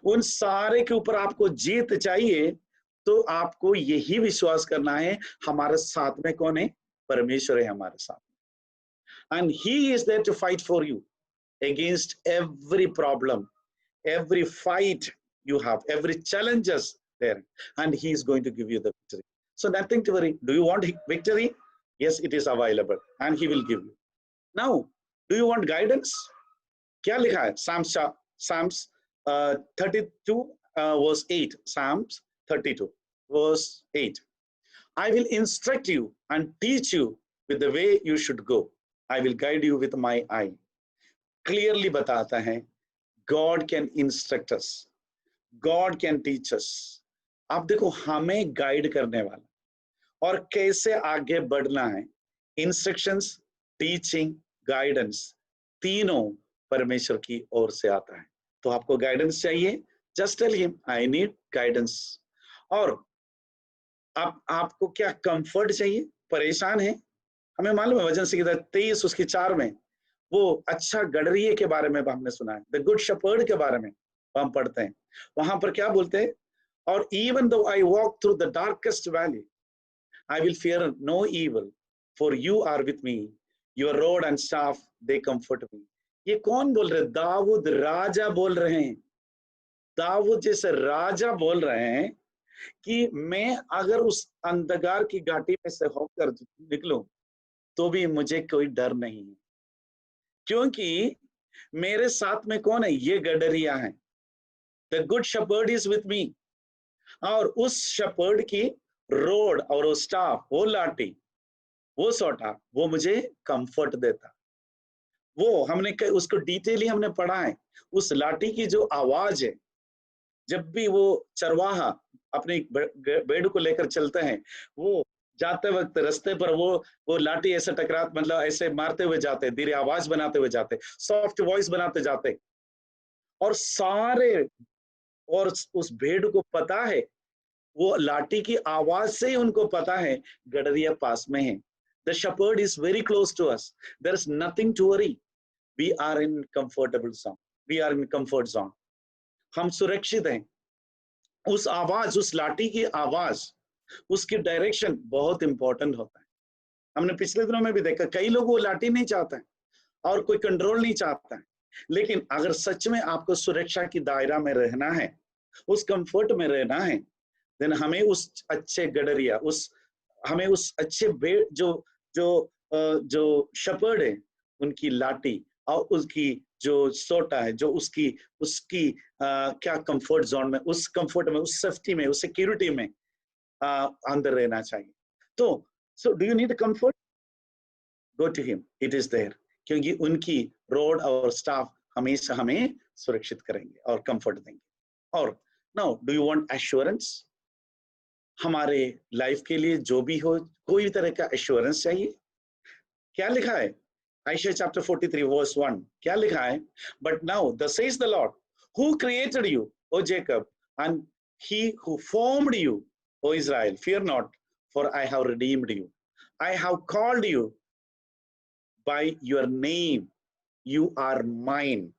Speaker 1: उन सारे के ऊपर आपको जीत चाहिए तो आपको यही विश्वास करना है हमारे साथ में कौन है? परमेश्वर है हमारे साथ. And he is there to fight for you against every problem, every fight you have, every challenges there, and he is going to give you the victory. So nothing to worry. Do you want victory? Yes, it is available and he will give you. Now, do you want guidance? क्या लिखा है? Psalms 32 verse 8. Psalms 32 verse 8. I will instruct you and teach you with the way you should go. I will guide you with my eye. Clearly बताता है, God can instruct us. God can teach us. आप देखो, हमें guide करने वाला और कैसे आगे बढ़ना है, इंस्ट्रक्शंस, टीचिंग, गाइडेंस, तीनों परमेश्वर की ओर से आता है. तो आपको गाइडेंस चाहिए, just tell him I need guidance. और आपको क्या कंफर्ट चाहिए? परेशान है, हमें मालूम है वचन संहिता 23 उसकी 4 में वो अच्छा गडरिये के बारे में हमने सुना है, द गुड शेपर्ड के बारे में हम पढ़ते हैं. वहां पर क्या बोलते हैं? और even though I walk through the darkest valley I will fear no evil for you are with me, your rod and staff they comfort me. ये कौन बोल रहे? दाऊद राजा बोल रहे हैं. दाऊद जैसे राजा बोल रहे हैं कि मैं अगर उस अंधकार की घाटी में से होकर निकलूं तो भी मुझे कोई डर नहीं है, क्योंकि मेरे साथ में कौन है? ये गडरिया है. The good shepherd is with me. और उस शेपर्ड की रोड और वो स्टाफ, वो लाठी, वो सोटा, वो मुझे कंफर्ट देता. वो हमने उसको डिटेली हमने पढ़ा है. उस लाठी की जो आवाज है, जब भी वो चरवाहा अपने भेड़ को लेकर चलते हैं, वो जाते वक्त रास्ते पर वो लाठी ऐसे मतलब ऐसे मारते हुए जाते, धीरे आवाज बनाते हुए जाते, सॉफ्ट वॉइस बनाते जाते, और सारे और उस भेड़ को पता है, वो लाठी की आवाज से ही उनको पता है गडरिया पास में है. The shepherd is very close to us. There is nothing to worry. We are in comfortable zone. We are in comfort zone. हम सुरक्षित हैं. उस आवाज, उस लाठी की आवाज, उसकी डायरेक्शन बहुत इंपॉर्टेंट होता है. हमने पिछले दिनों में भी देखा, कई लोग वो लाठी नहीं चाहते हैं और कोई कंट्रोल नहीं चाहता है. लेकिन अगर सच में आपको सुरक्षा की दायरा में रहना है, उस कंफर्ट में रहना है, देन हमें उस अच्छे गडरिया, हमें उस अच्छे भेड़ जो शेपर्ड है, उनकी लाठी और उसकी जो सोटा है, जो उसकी क्या कंफर्ट जोन में, उस कंफर्ट में, उस सेफ्टी में, उस सिक्योरिटी में अंदर रहना चाहिए. तो so do you need comfort? Go to him, it is there. क्योंकि उनकी रोड और स्टाफ हमेशा हमें सुरक्षित करेंगे और कंफर्ट देंगे. और now do you want assurance? हमारे लाइफ के लिए जो भी हो, कोई तरह का एश्योरेंस चाहिए. क्या लिखा है? Isaiah chapter 43 verse 1. क्या लिखा है? But now thus says the Lord, who created you, O Jacob, and he who formed you, O Israel, fear not, for I have redeemed you. I have called you by your name. You are mine.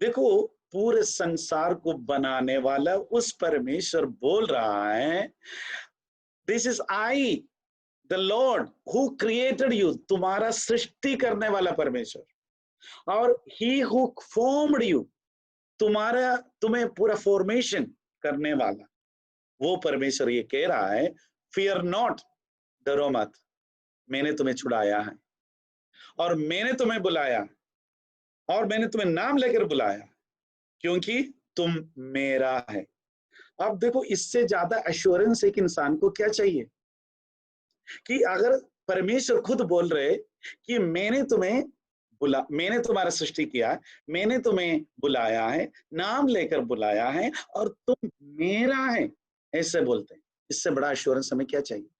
Speaker 1: देखो, पूरे संसार को बनाने वाला उस परमेश्वर बोल रहा है, This is I, the Lord who created you. तुम्हारा सृष्टि करने वाला परमेश्वर. और he who formed you, तुम्हें पूरा फॉर्मेशन करने वाला वो परमेश्वर ये कह रहा है, फियर नॉट, डरो मत, मैंने तुम्हें छुड़ाया है और मैंने तुम्हें बुलाया और मैंने तुम्हें नाम लेकर बुलाया क्योंकि तुम मेरा है। अब देखो, इससे ज्यादा एश्योरेंस एक इंसान को क्या चाहिए कि अगर परमेश्वर खुद बोल रहे कि मैंने तुम्हारा सृष्टि किया, मैंने तुम्हें बुलाया है, नाम लेकर बुलाया है और तुम मेरा है, ऐसे बोलते हैं, इससे बड़ा एश्योरेंस हमें क्या चाहिए?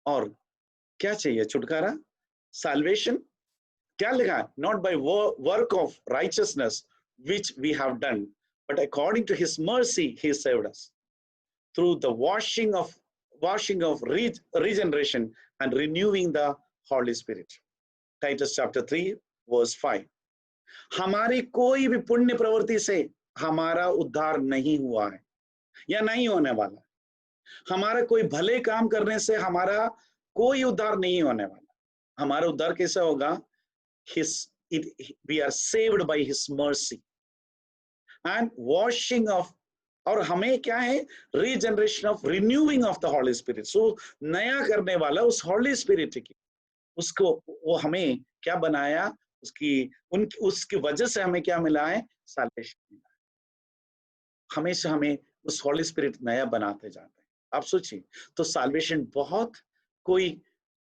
Speaker 1: और क्या चाहिए? छुटकारा, साल्वेशन। क्या लिखा है? Not by work of righteousness which we have done, but according to his mercy he saved us through the washing of regeneration and renewing the Holy Spirit. Titus chapter 3 verse 5. हमारी कोई भी पुण्य प्रवृत्ति से हमारा उद्धार नहीं हुआ है या नहीं होने वाला। हमारा कोई भले काम करने से हमारा कोई उद्धार नहीं होने वाला। हमारा उद्धार कैसे होगा? We are saved by his mercy and washing of, और हमें क्या है? Regeneration of, renewing of the holy spirit. So नया करने वाला उस हॉली स्पिरिट की, उसको वो हमें क्या बनाया? उसकी वजह से हमें क्या मिला है? साल्वेशन मिला है। हमेशा हमें उस हॉली स्पिरिट नया बनाते जाते हैं। आप सोचिए, तो साल्वेशन बहुत कोई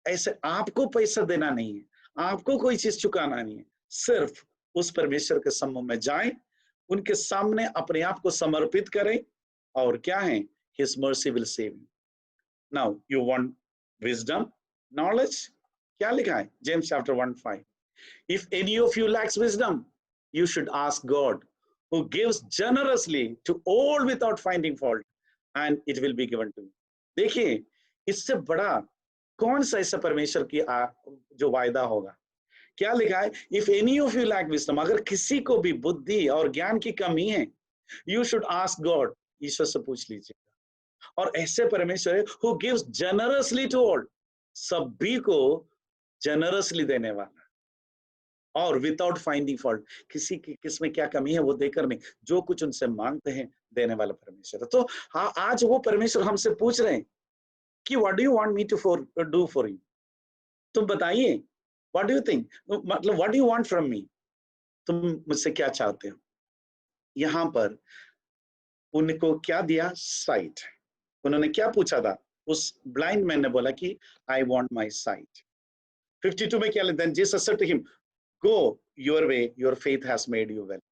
Speaker 1: ऐसे आपको पैसा देना नहीं है, आपको कोई चीज चुकाना नहीं है, सिर्फ उस परमेश्वर के सम्मुख में जाएं, उनके सामने अपने आप को समर्पित करें और क्या है? His mercy will save you. Now you want wisdom, knowledge? क्या लिखा है? James chapter 1:5. If any of you lacks wisdom, you should ask God, who gives generously to all without finding fault, and it will be given to you. देखिए, इससे बड़ा कौन सा ऐसा परमेश्वर की जो वायदा होगा? क्या लिखा है? If any of you lack wisdom, अगर किसी को भी बुद्धि और ज्ञान की कमी है, यू शुड आस्क गॉड, ईश्वर से पूछ लीजिएगा। और ऐसे परमेश्वर है who gives generously to all, सभी को जनरसली देने वाला और विदाउट फाइंडिंग फॉल्ट, किसी की किसमें क्या कमी है वो देकर नहीं, जो कुछ उनसे मांगते हैं देने वाला परमेश्वर। तो हाँ, आज वो परमेश्वर हमसे पूछ रहे हैं कि what do you want me to do for you? तुम बताइए, What do you think? मतलब what do you want from me? तुम मुझसे क्या चाहते हो? यहाँ पर उनको क्या दिया? साइट। उन्होंने क्या पूछा था? उस ब्लाइंड मैन ने बोला कि I want my sight. 52 में क्या लिखा? Then Jesus said to him, Go your way, your faith has made you well.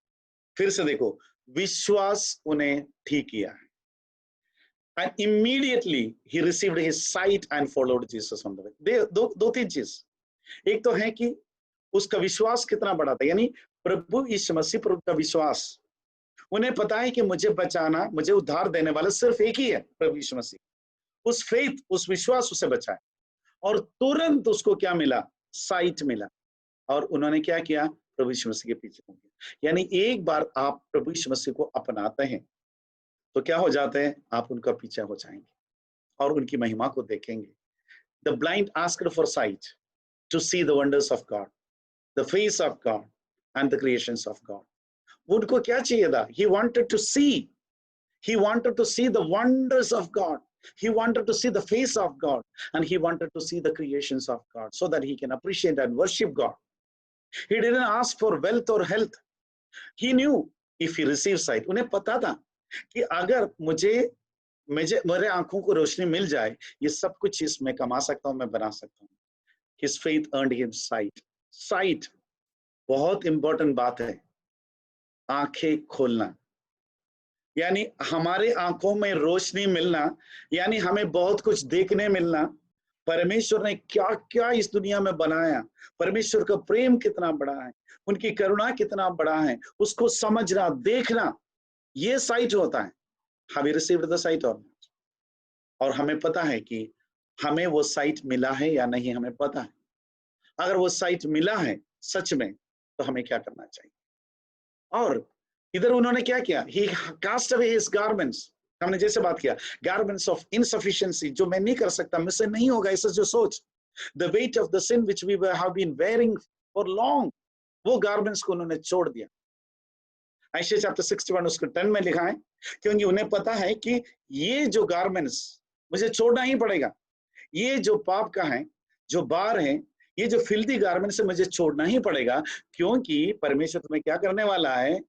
Speaker 1: फिर से देखो, विश्वास उन्हें ठीक किया है। And immediately he received his sight and followed Jesus on the way. दो तीन चीज, एक तो है कि उसका विश्वास कितना बड़ा था, यानी प्रभु यीशु मसीह पर उनका विश्वास, उन्हें पता है कि मुझे बचाना, मुझे उद्धार देने वाला सिर्फ एक ही है, प्रभु यीशु मसीह। उस फेथ, उस विश्वास उसे बचाए और तुरंत उसको क्या मिला? साइट मिला। और उन्होंने क्या किया? प्रभु यीशु मसीह के पीछे हो गए। यानी एक बार आप प्रभु यीशु मसीह को अपनाते हैं तो क्या हो जाते हैं? आप उनका पीछे हो जाएंगे और उनकी महिमा को देखेंगे। The blind asked for sight to see the wonders of God, the face of God and the creations of God. उनको क्या चाहिए था? He wanted to see. He wanted to see the wonders of God. He wanted to see the face of God and he wanted to see the creations of God so that he can appreciate and worship God. He didn't ask for wealth or health. He knew if he received sight. उन्हें पता था कि अगर मेरे आंखों को रोशनी मिल जाए, ये सब कुछ चीज मैं कमा सकता हूं, मैं बना सकता हूं। His faith earned him sight. Sight बहुत इंपॉर्टेंट बात है। आंखें खोलना, यानी हमारे आंखों में रोशनी मिलना, यानी हमें बहुत कुछ देखने मिलना। परमेश्वर ने क्या क्या इस दुनिया में बनाया, परमेश्वर का प्रेम कितना बड़ा है, उनकी करुणा कितना बड़ा है, उसको समझना, देखना, ये साइट होता है। Have you received the sight or not? और हमें पता है कि हमें वो साइट मिला है या नहीं, हमें पता है। अगर वो साइट मिला है सच में, तो हमें क्या करना चाहिए? और इधर उन्होंने क्या किया? He cast away his garments. हमने जैसे बात किया, garments of insufficiency, जो मैं नहीं कर सकता, मुझसे नहीं होगा, ऐसा जो सोच, the weight of the sin which we have been wearing for long, वो garments को उन्होंने छोड़ दिया। आयशा चैप्टर 61 उसको 10 में लिखा है, क्योंकि उन्हें पता है कि ये जो गारमेंट्स मुझे छोड़ना ही पड़ेगा, ये जो पाप का है, जो बार है, ये जो फिल्दी गारमेंट से मुझे छोड़ना ही पड़ेगा, क्योंकि परमेश्वर तुम्हें क्या करने वाला है?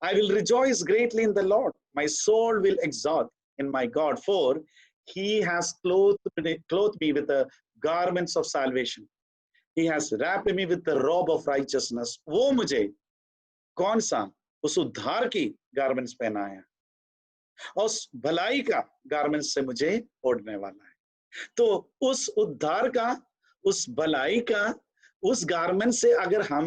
Speaker 1: I will rejoice greatly in the Lord. My soul will exalt in my God, for He has clothed me with the garments of salvation. He has wrapped me with the robe of righteousness. वो मुझे कौन सा? उस उद्धार की garments पहनाया और उस भलाई का गारमेंट्स से मुझे ओढ़ने वाला है। तो उस उद्धार का, उस भलाई का, उस गारमेंट से अगर हम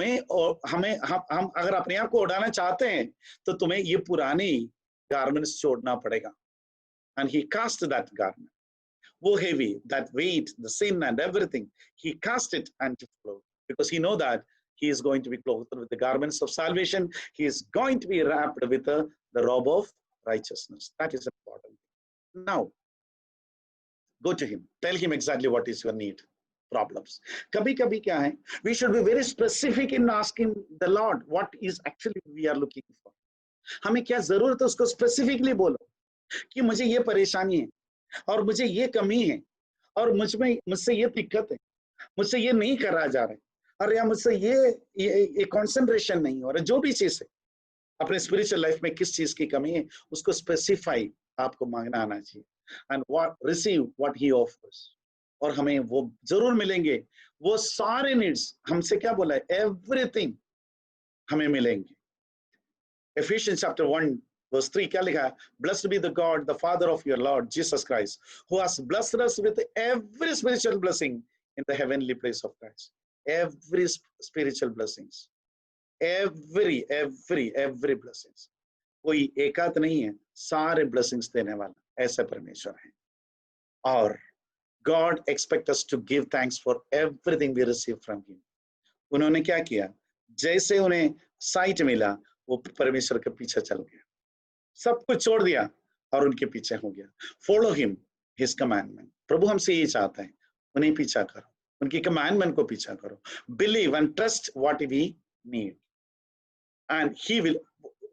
Speaker 1: अगर अपने आप को उड़ाना चाहते हैं, तो तुम्हें ये पुरानी गारमेंट्स छोड़ना पड़ेगा। And he cast that garment, वो heavy, that weight, the sin and everything, he cast it and to flow, because he know that he is going to be clothed with the garments of salvation. He is going to be wrapped with the robe of righteousness. That is important. Now, go to him. Tell him exactly what is your need, problems. कभी कभी क्या है? We should be very specific in asking the Lord what is actually we are looking for. हमें क्या जरूरत है उसको specifically बोलो कि मुझे ये परेशानी है और मुझे ये कमी है और मुझसे ये दिक्कत है, मुझसे ये नहीं करा जा रहा है, और या मुझसे ये कंसंट्रेशन नहीं हो रहा, जो भी चीज है अपने स्पिरिचुअल लाइफ में किस चीज की कमी है उसको स्पेसिफाई आपको मांगना आना चाहिए। And receive what he offers, और हमें वो जरूर मिलेंगे। वो सारे नीड्स, हमसे क्या बोला है? एवरीथिंग हमें मिलेंगे। Ephesians chapter 1 verse 3 क्या लिखा है? Blessed be the God, the Father of your Lord Jesus Christ, who has blessed us with every spiritual blessing in the heavenly place of Christ. Every spiritual blessings, every blessings, कोई एकात नहीं है, सारे blessings देने वाला ऐसा परमेश्वर है। और God expects us to give thanks for everything we receive from Him. उन्होंने क्या किया? जैसे उन्हें साइट मिला, वो परमेश्वर के पीछे चल गया, सब कुछ छोड़ दिया और उनके पीछे हो गया। Follow him, his commandment. प्रभु हमसे ये चाहता है, उन्हें पीछा करो, उनकी कमांडमेंट को पीछा करो। Believe and trust what we need, and he will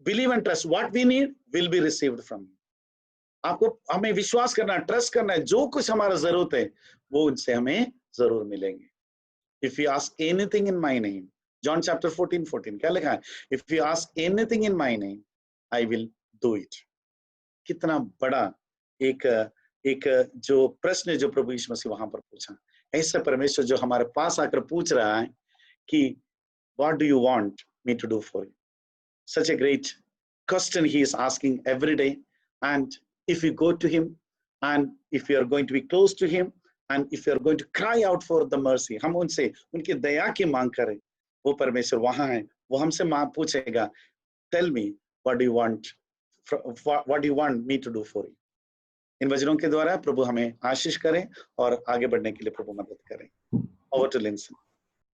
Speaker 1: believe and trust what we need will be received from him. आपको हमें विश्वास करना, ट्रस्ट करना है, जो कुछ हमारा जरूरत है वो उनसे हमें जरूर मिलेंगे। If you ask anything in my name, John chapter 14 क्या लिखा है? If you ask anything in my name, I will do it. कितना बड़ा एक जो प्रश्न है जो प्रभु यीशु मसीह वहां पर पूछा। ऐसा परमेश्वर जो हमारे पास आकर पूछ रहा है कि what do you want me to do for you? Such a great question he is asking every day. And if you go to him, and if you are going to be close to him, and if you are going to cry out for the mercy, हम उनसे उनकी दया की मांग करें, वो परमेश्वर वहां है, वो हमसे पूछेगा, tell me what do you want me to do for you. इन वचनों के द्वारा प्रभु हमें आशीष करें और आगे बढ़ने के लिए प्रभु मदद करें। Over to Linson.